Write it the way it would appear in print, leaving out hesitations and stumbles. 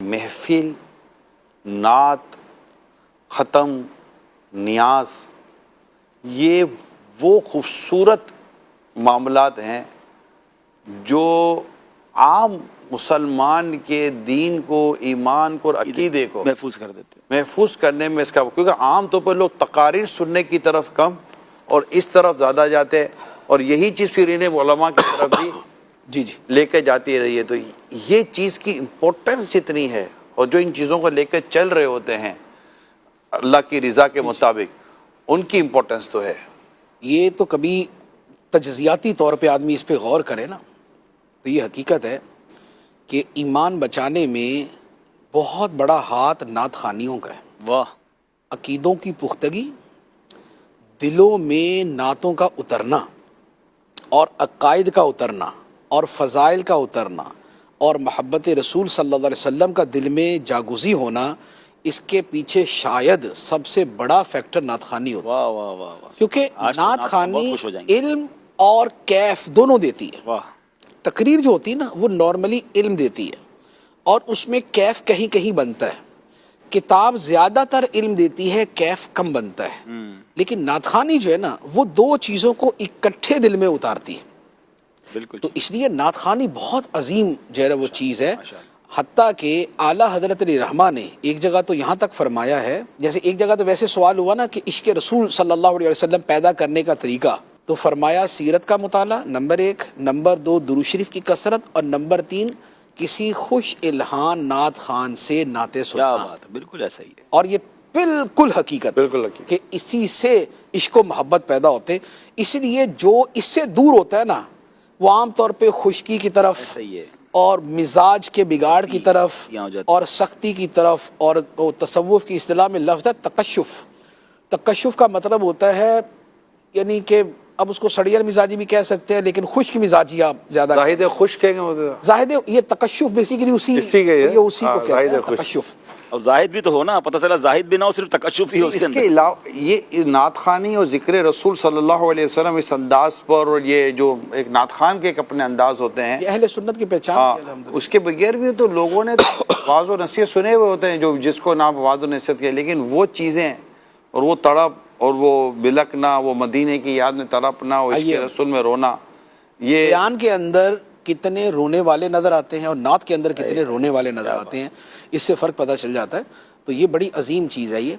محفل، نعت، ختم، نیاز، یہ وہ خوبصورت معاملات ہیں جو عام مسلمان کے دین کو، ایمان کو اور عقیدے کو محفوظ کر دیتے ہیں۔ محفوظ کرنے میں اس کا، کیونکہ عام طور پر لوگ تقاریر سننے کی طرف کم اور اس طرف زیادہ جاتے ہیں، اور یہی چیز پھر انہیں علماء کی طرف بھی جی جی لے کے جاتی رہی ہے۔ تو یہ چیز کی امپورٹنس جتنی ہے، اور جو ان چیزوں کو لے کے چل رہے ہوتے ہیں اللہ کی رضا کے مطابق، ان کی امپورٹنس تو ہے۔ یہ تو کبھی تجزیاتی طور پہ آدمی اس پہ غور کرے نا، تو یہ حقیقت ہے کہ ایمان بچانے میں بہت بڑا ہاتھ نعت خوانیوں کا ہے۔ واہ، عقیدوں کی پختگی، دلوں میں نعتوں کا اترنا اور عقائد کا اترنا اور فضائل کا اترنا اور محبت رسول صلی اللہ علیہ وسلم کا دل میں جاگزی ہونا، اس کے پیچھے شاید سب سے بڑا فیکٹر نعت خوانی ہوتا ہے۔ واہ واہ واہ واہ، کیونکہ آج تو نعت بہت خوانی خوش ہو جائیں گے۔ علم اور کیف دونوں دیتی ہے۔ واہ، تقریر جو ہوتی ہے نا وہ نارملی علم دیتی ہے، اور اس میں کیف کہیں کہیں بنتا ہے۔ کتاب زیادہ تر علم دیتی ہے، کیف کم بنتا ہے۔ لیکن نعت خوانی جو ہے نا وہ دو چیزوں کو اکٹھے دل میں اتارتی ہے۔ بالکل تو اس لیے نعت خوانی بہت عظیم جو ہے وہ چیز ہے، حتیٰ کہ اعلیٰ حضرت علی رحمہ نے ایک جگہ تو یہاں تک فرمایا ہے، جیسے ایک جگہ تو ویسے سوال ہوا نا کہ عشق رسول صلی اللہ علیہ وسلم پیدا کرنے کا طریقہ، تو فرمایا سیرت کا مطالعہ نمبر 1، نمبر 2 درود شریف کی کثرت، اور نمبر 3 کسی خوش الہان نعت خوان سے نعتیں سننا۔ کیا بات ہے، بالکل ایسا ہی ہے۔ اور یہ بالکل حقیقت بالکل حقیقت کہ اسی سے عشق و محبت پیدا ہوتے۔ اس لیے جو اس سے دور ہوتا ہے نا وہ عام طور پہ خشکی کی طرف ایسا ہی ہے، اور مزاج کے بگاڑ کی طرف یہاں ہو جاتی اور سختی کی طرف، اور تصوف کی اصطلاح میں لفظ ہے تکشف۔ تکشف کا مطلب ہوتا ہے یعنی کہ اب اس کو سڑیل مزاجی بھی کہہ سکتے ہیں، لیکن خشک مزاجی آپ زیادہ زاہد خشک ہے کہ زاہد، یہ تکشف بیسیکلی اسی کو کہتے ہیں تکشف۔ اور زاہد بھی تو ہو نا، پتہ چلا زاہد بھی نہ ہو، صرف تکشف ہی ہو اس اس کے کے اندر۔ علاوہ یہ نعت خوانی اور ذکر رسول صلی اللہ علیہ وسلم اس انداز پر، اور یہ جو ایک نعت خوان کے ایک اپنے انداز ہوتے ہیں، یہ اہل سنت کی پہچان ہے الحمدللہ۔ اس کے بغیر بھی تو لوگوں نے واعظ و نصیحت سنے ہوئے ہوتے ہیں، جو جس کو نام واعظ و نصیحت کہے، لیکن وہ چیزیں اور وہ تڑپ اور وہ بلکنا، وہ مدینے کی یاد میں تڑپنا اور عشق رسول میں رونا، یہ بیان کے اندر کتنے رونے والے نظر آتے ہیں اور نعت کے اندر کتنے رونے والے نظر آتے ہیں، اس سے فرق پتہ چل جاتا ہے۔ تو یہ بڑی عظیم چیز ہے یہ۔